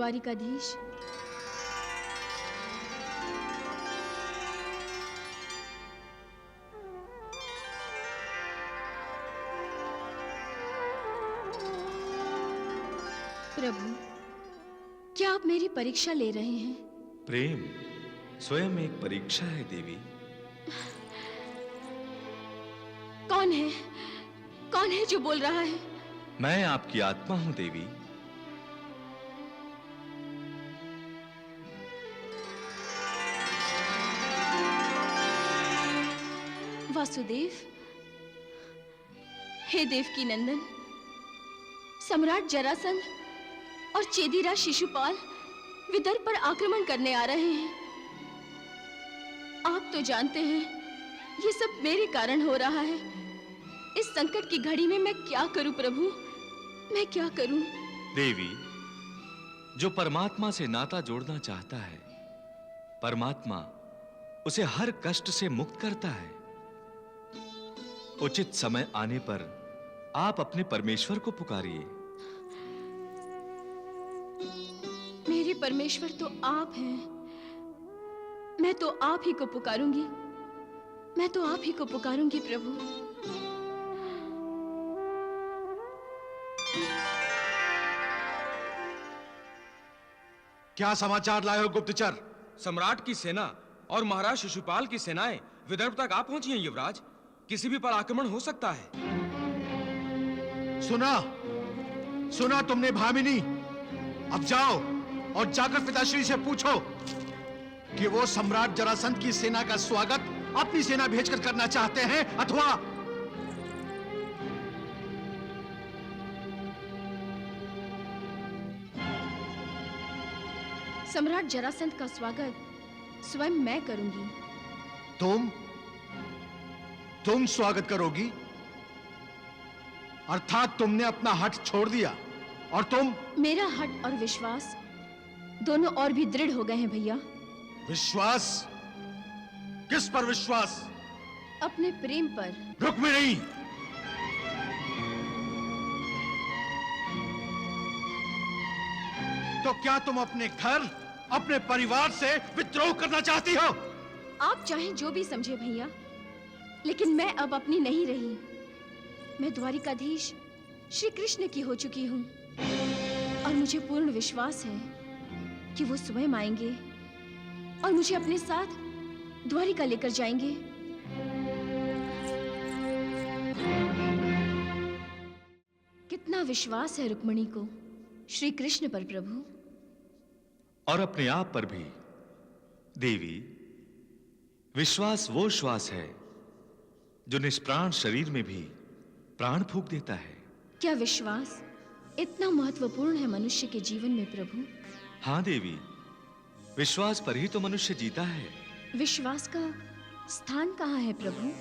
द्वारिकाधीश। प्रभु, क्या आप मेरी परीक्षा ले रहे हैं? प्रेम स्वयं एक परीक्षा है देवी। कौन है? कौन है जो बोल रहा है? मैं आपकी आत्मा हूं देवी। वासुदेव, हे देवकी नंदन, सम्राट जरासंध और चेदीराज शिशुपाल विदर्भ पर आक्रमण करने आ रहे हैं। आप तो जानते हैं ये सब मेरे कारण हो रहा है। इस संकट की घड़ी में मैं क्या करूं प्रभु, मैं क्या करूं? देवी, जो परमात्मा से नाता जोड़ना चाहता है, परमात्मा उसे हर कष्ट से मुक्त करता है। उचित समय आने पर आप अपने परमेश्वर को पुकारिए। मेरे परमेश्वर तो आप हैं। मैं तो आप ही को पुकारूंगी, मैं तो आप ही को पुकारूंगी प्रभु। क्या समाचार लाए हो गुप्तचर? सम्राट की सेना और महाराज शिशुपाल की सेनाएं विदर्भ तक आ पहुंची हैं युवराज। किसी भी पर आक्रमण हो सकता है। सुना तुमने भामिनी? अब जाओ और जाकर पिताश्री से पूछो कि वो सम्राट जरासंध की सेना का स्वागत अपनी सेना भेजकर करना चाहते हैं अथवा सम्राट जरासंध का स्वागत स्वयं मैं करूंगी। तुम स्वागत करोगी? अर्थात तुमने अपना हठ छोड़ दिया और तुम? मेरा हठ और विश्वास दोनों और भी दृढ़ हो गए हैं भैया। विश्वास? किस पर विश्वास? अपने प्रेम पर। रुक्मिणी, तो क्या तुम अपने घर, अपने परिवार से विद्रोह करना चाहती हो? आप चाहें जो भी समझे भैया, लेकिन मैं अब अपनी नहीं रही। मैं द्वारिकाधीश श्री कृष्ण की हो चुकी हूँ और मुझे पूर्ण विश्वास है कि वो स्वयं आएंगे और मुझे अपने साथ द्वारिका लेकर जाएंगे। कितना विश्वास है रुक्मिणी को श्री कृष्ण पर प्रभु, और अपने आप पर भी। देवी, विश्वास वो श्वास है जो निष्प्राण शरीर में भी प्राण फूंक देता है। क्या विश्वास इतना महत्वपूर्ण है मनुष्य के जीवन में प्रभु? हाँ देवी, विश्वास पर ही तो मनुष्य जीता है। विश्वास का स्थान कहाँ है प्रभु?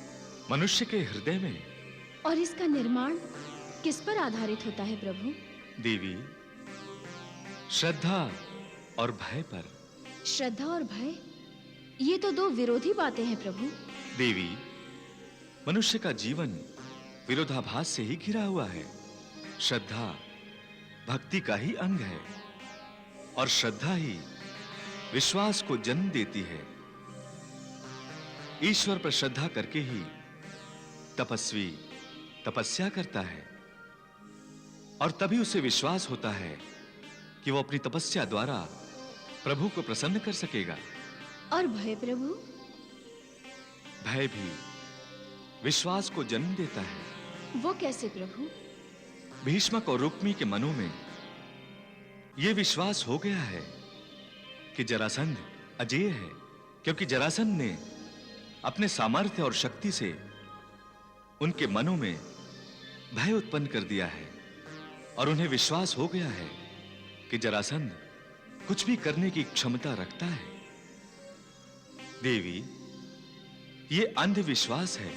मनुष्य के हृदय में। और इसका निर्माण किस पर आधारित होता है प्रभु? देवी, श्रद्धा और भय पर। श्रद्धा और भय, ये तो दो विरोधी बातें हैं प्रभु। देवी, मनुष्य का जीवन विरोधाभास से ही घिरा हुआ है। श्रद्धा भक्ति का ही अंग है और श्रद्धा ही विश्वास को जन्म देती है। ईश्वर पर श्रद्धा करके ही तपस्वी तपस्या करता है और तभी उसे विश्वास होता है कि वो अपनी तपस्या द्वारा प्रभु को प्रसन्न कर सकेगा। और भय प्रभु? भय भी विश्वास को जन्म देता है। वो कैसे प्रभु? भीष्मक और रुक्मी के मनों में यह विश्वास हो गया है कि जरासंध अजेय है, क्योंकि जरासंध ने अपने सामर्थ्य और शक्ति से उनके मनों में भय उत्पन्न कर दिया है और उन्हें विश्वास हो गया है कि जरासंध कुछ भी करने की क्षमता रखता है। देवी, ये अंधविश्वास है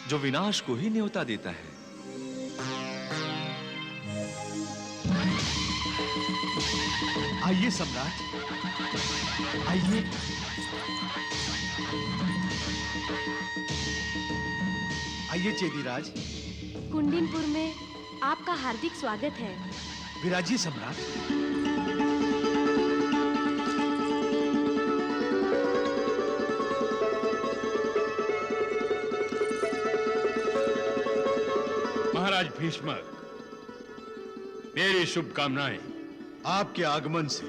जो विनाश को ही न्योता देता है। आइए सम्राट, आइए। आइए चेदीराज। कुंडिनपुर में आपका हार्दिक स्वागत है। विराजिए सम्राट। महाराज भीष्मक, मेरी शुभकामनाएं। आपके आगमन से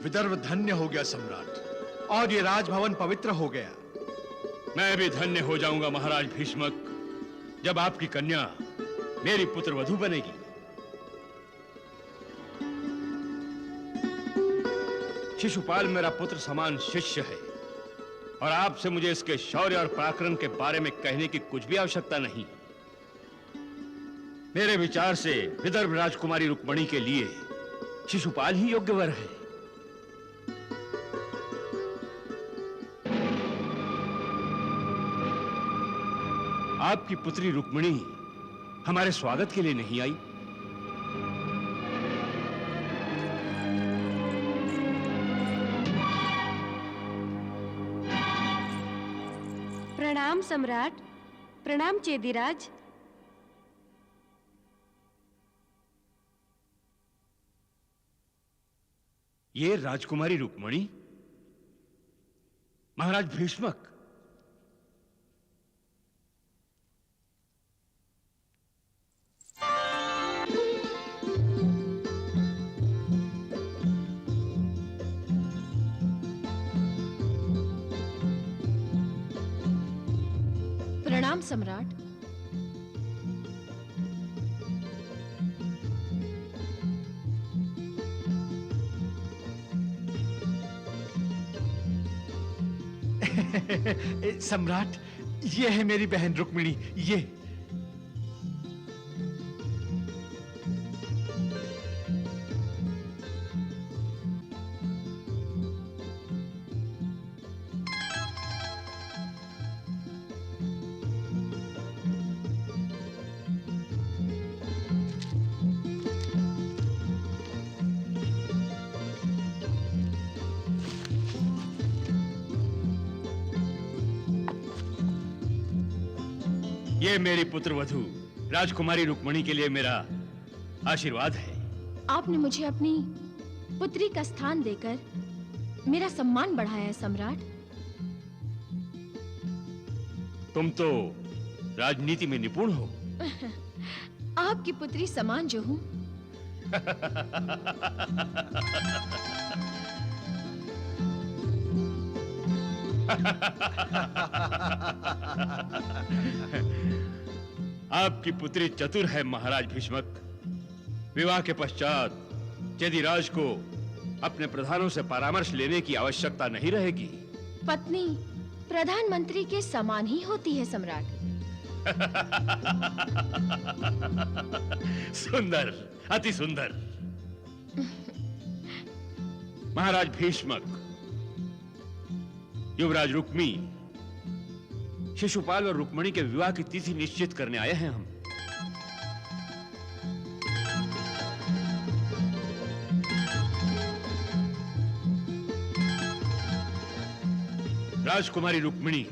विदर्भ धन्य हो गया सम्राट, और ये राजभवन पवित्र हो गया। मैं भी धन्य हो जाऊंगा महाराज भीष्मक, जब आपकी कन्या मेरी पुत्र वधू बनेगी। शिशुपाल मेरा पुत्र समान शिष्य है, और आपसे मुझे इसके शौर्य और पराक्रम के बारे में कहने की कुछ भी आवश्यकता नहीं। मेरे विचार से विदर्भ राजकुमारी रुक्मणी के लिए शिशुपाल ही योग्य वर है। आपकी पुत्री रुक्मणी हमारे स्वागत के लिए नहीं आई। प्रणाम सम्राट। प्रणाम चेदिराज। ये राजकुमारी रुक्मणी, महाराज भीष्मक। प्रणाम सम्राट। सम्राट, ये है मेरी बहन रुक्मिणी। ये ये मेरी पुत्र वधू राजकुमारी रुक्मणी के लिए मेरा आशीर्वाद है। आपने मुझे अपनी पुत्री का स्थान देकर मेरा सम्मान बढ़ाया है सम्राट। तुम तो राजनीति में निपुण हो। आपकी पुत्री समान जो हूं। आपकी पुत्री चतुर है महाराज भीष्मक। विवाह के पश्चात चेदिराज को अपने प्रधानों से परामर्श लेने की आवश्यकता नहीं रहेगी। पत्नी प्रधानमंत्री के समान ही होती है सम्राट। सुंदर, अति सुंदर। महाराज भीष्मक, युवराज रुक्मी, शिशुपाल और रुक्मणी के विवाह की तिथि निश्चित करने आए हैं हम। राजकुमारी रुक्मिणी,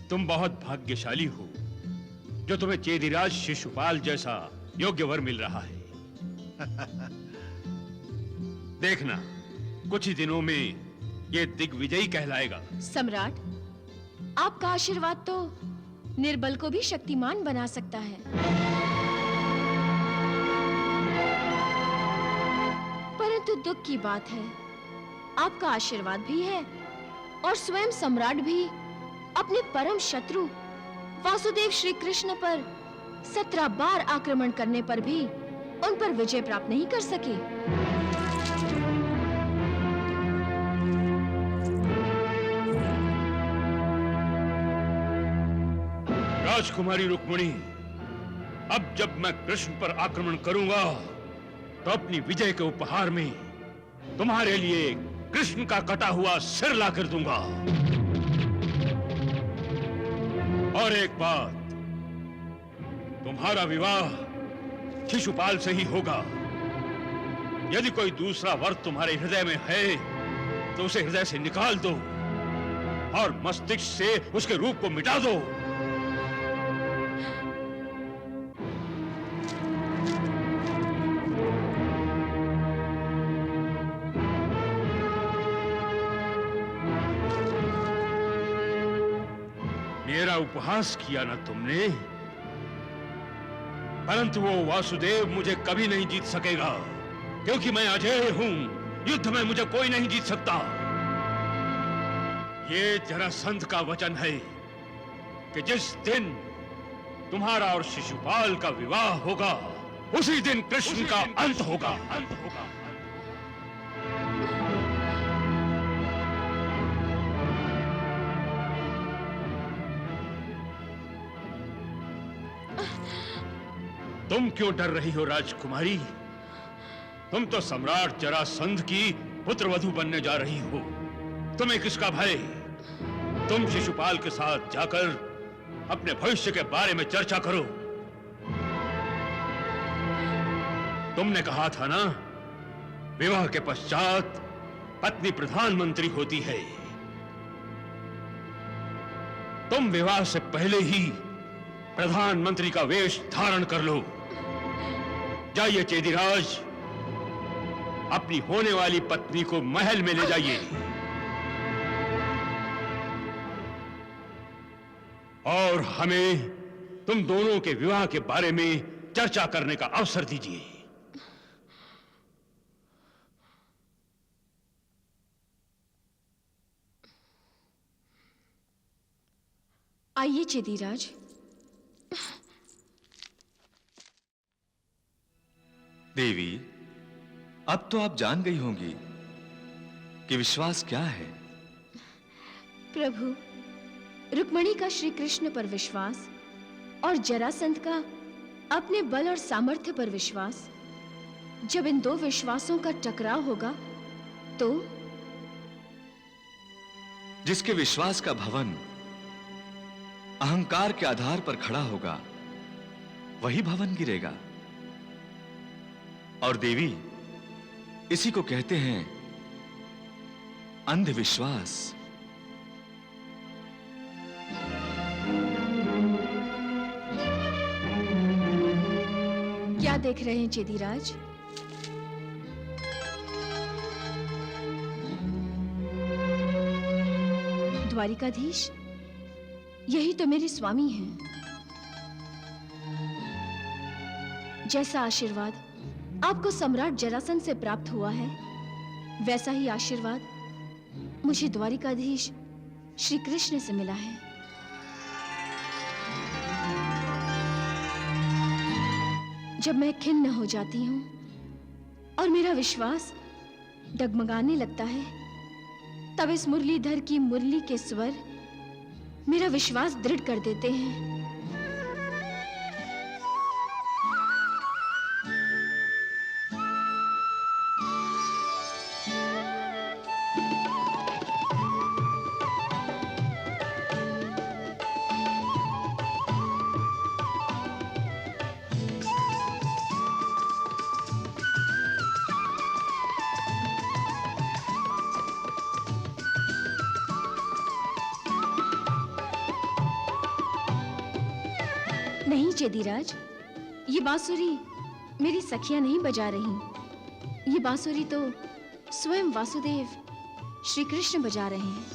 तुम बहुत भाग्यशाली हो जो तुम्हें चेदिराज शिशुपाल जैसा योग्य वर मिल रहा है। देखना, कुछ ही दिनों में ये दिग्विजयी कहलाएगा। सम्राट, आपका आशीर्वाद तो निर्बल को भी शक्तिमान बना सकता है। परंतु दुख की बात है, आपका आशीर्वाद भी है और स्वयं सम्राट भी अपने परम शत्रु वासुदेव श्री कृष्ण पर 17 बार आक्रमण करने पर भी उन पर विजय प्राप्त नहीं कर सके। राजकुमारी रुक्मणी, अब जब मैं कृष्ण पर आक्रमण करूंगा तो अपनी विजय के उपहार में तुम्हारे लिए कृष्ण का कटा हुआ सिर ला कर दूंगा। और एक बात, तुम्हारा विवाह शिशुपाल से ही होगा। यदि कोई दूसरा वर तुम्हारे हृदय में है तो उसे हृदय से निकाल दो और मस्तिष्क से उसके रूप को मिटा दो। मेरा उपहास किया ना तुमने, परंतु वो वासुदेव मुझे कभी नहीं जीत सकेगा, क्योंकि मैं अजेय हूं। युद्ध में मुझे कोई नहीं जीत सकता। ये जरासंध का वचन है कि जिस दिन तुम्हारा और शिशुपाल का विवाह होगा, उसी दिन कृष्ण का अंत होगा। तुम क्यों डर रही हो राजकुमारी? तुम तो सम्राट जरासंध की पुत्रवधू बनने जा रही हो। तुम्हें किसका भय? तुम शिशुपाल के साथ जाकर अपने भविष्य के बारे में चर्चा करो। तुमने कहा था ना, विवाह के पश्चात पत्नी प्रधानमंत्री होती है। तुम विवाह से पहले ही प्रधानमंत्री का वेश धारण कर लो। जाइए चेदीराज, अपनी होने वाली पत्नी को महल में ले जाइए और हमें तुम दोनों के विवाह के बारे में चर्चा करने का अवसर दीजिए। आइए चेदीराज। देवी, अब तो आप जान गई होंगी कि विश्वास क्या है। प्रभु, रुक्मिणी का श्री कृष्ण पर विश्वास और जरासंध का अपने बल और सामर्थ्य पर विश्वास, जब इन दो विश्वासों का टकराव होगा तो जिसके विश्वास का भवन अहंकार के आधार पर खड़ा होगा, वही भवन गिरेगा। और देवी, इसी को कहते हैं अंधविश्वास। क्या देख रहे हैं चेदीराज? द्वारिकाधीश, यही तो मेरे स्वामी हैं। जैसा आशीर्वाद आपको सम्राट जरासंध से प्राप्त हुआ है, वैसा ही आशीर्वाद मुझे द्वारिकाधीश श्री कृष्ण से मिला है। जब मैं खिन्न हो जाती हूं और मेरा विश्वास डगमगाने लगता है, तब इस मुरलीधर की मुरली के स्वर मेरा विश्वास दृढ़ कर देते हैं। नहीं चेदीराज, ये बांसुरी मेरी सखियां नहीं बजा रही। ये बांसुरी तो स्वयं वासुदेव श्री कृष्ण बजा रहे हैं।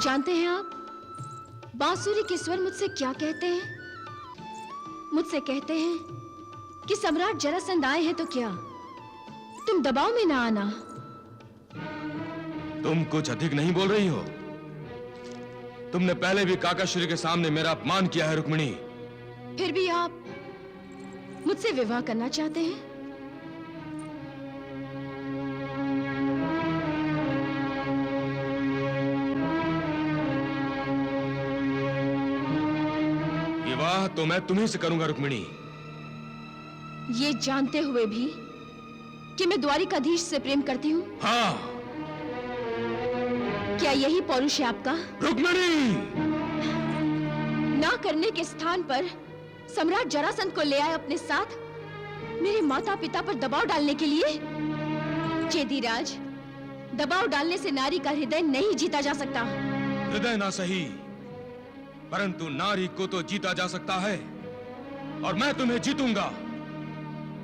जानते हैं आप, बांसुरी के स्वर मुझसे क्या कहते हैं? मुझसे कहते हैं कि सम्राट जरासंध आए हैं तो क्या, तुम दबाव में ना आना। तुम कुछ अधिक नहीं बोल रही हो? तुमने पहले भी काकाश्री के सामने मेरा अपमान किया है रुक्मिणी। फिर भी आप मुझसे विवाह करना चाहते हैं? विवाह तो मैं तुम्ही से करूंगा रुक्मिणी। ये जानते हुए भी कि मैं द्वारिकाधीश से प्रेम करती हूँ? हाँ। क्या यही पौरुष है आपका? रुक्मिणी! ना करने के स्थान पर सम्राट जरासंध को ले आए अपने साथ, मेरे माता पिता पर दबाव डालने के लिए। चेदीराज, दबाव डालने से नारी का हृदय नहीं जीता जा सकता। हृदय ना सही, परंतु नारी को तो जीता जा सकता है, और मैं तुम्हें जीतूंगा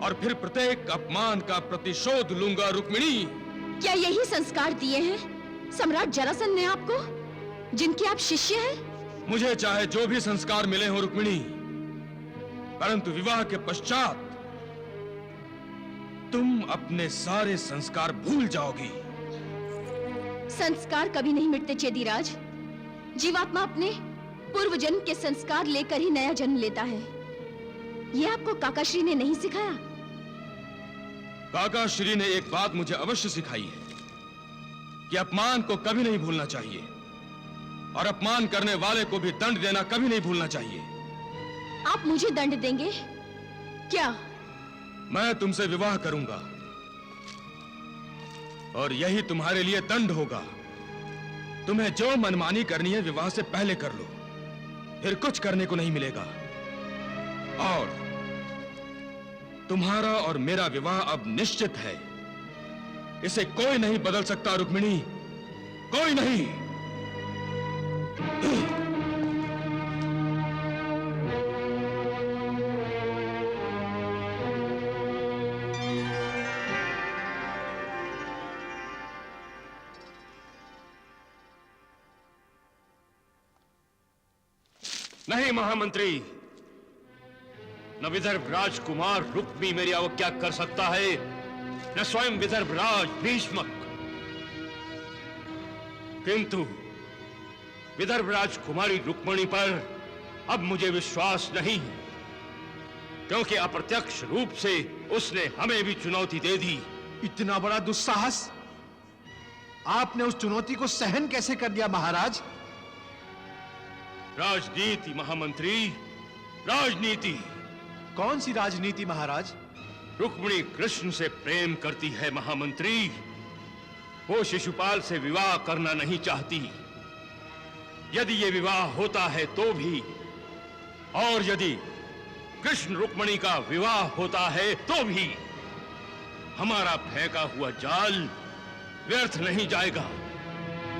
और फिर प्रत्येक अपमान का प्रतिशोध लूंगा रुक्मिणी। क्या यही संस्कार दिए हैं सम्राट जरासंध ने आपको? जिनके आप शिष्य हैं? मुझे चाहे जो भी संस्कार मिले हो रुक्मिणी, परंतु विवाह के पश्चात तुम अपने सारे संस्कार भूल जाओगी। संस्कार कभी नहीं मिटते चेदीराज। जीवात्मा अपने पूर्व जन्म के संस्कार लेकर ही नया जन्म लेता है। यह आपको काकाश्री ने नहीं सिखाया? काकाश्री ने एक बात मुझे अवश्य सिखाई है कि अपमान को कभी नहीं भूलना चाहिए और अपमान करने वाले को भी दंड देना कभी नहीं भूलना चाहिए। आप मुझे दंड देंगे क्या? मैं तुमसे विवाह करूंगा और यही तुम्हारे लिए दंड होगा। तुम्हें जो मनमानी करनी है विवाह से पहले कर लो, फिर कुछ करने को नहीं मिलेगा। और तुम्हारा और मेरा विवाह अब निश्चित है। इसे कोई नहीं बदल सकता रुक्मिणी, कोई नहीं। नहीं महामंत्री, न विदर्भ राजकुमार रुक्मी मेरी अवज्ञा कर सकता है, न स्वयं विदर्भ राज भीष्मक। किंतु विदर्भ राजकुमारी रुक्मिणी पर अब मुझे विश्वास नहीं, क्योंकि अप्रत्यक्ष रूप से उसने हमें भी चुनौती दे दी। इतना बड़ा दुस्साहस आपने उस चुनौती को सहन कैसे कर दिया महाराज? राजनीति महामंत्री, राजनीति। कौन सी राजनीति महाराज? रुक्मिणी कृष्ण से प्रेम करती है महामंत्री। वो शिशुपाल से विवाह करना नहीं चाहती। यदि ये विवाह होता है तो भी, और यदि कृष्ण रुक्मिणी का विवाह होता है तो भी, हमारा फेंका हुआ जाल व्यर्थ नहीं जाएगा।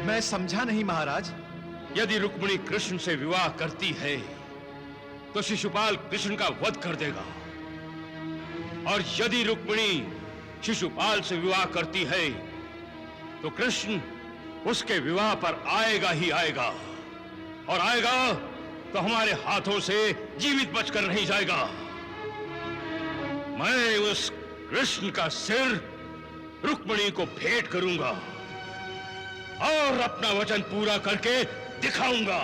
मैं समझा नहीं महाराज। यदि रुक्मिणी कृष्ण से विवाह करती है तो शिशुपाल कृष्ण का वध कर देगा, और यदि रुक्मिणी शिशुपाल से विवाह करती है तो कृष्ण उसके विवाह पर आएगा ही आएगा, और आएगा तो हमारे हाथों से जीवित बचकर नहीं जाएगा। मैं उस कृष्ण का सिर रुक्मिणी को भेंट करूंगा और अपना वचन पूरा करके दिखाऊंगा।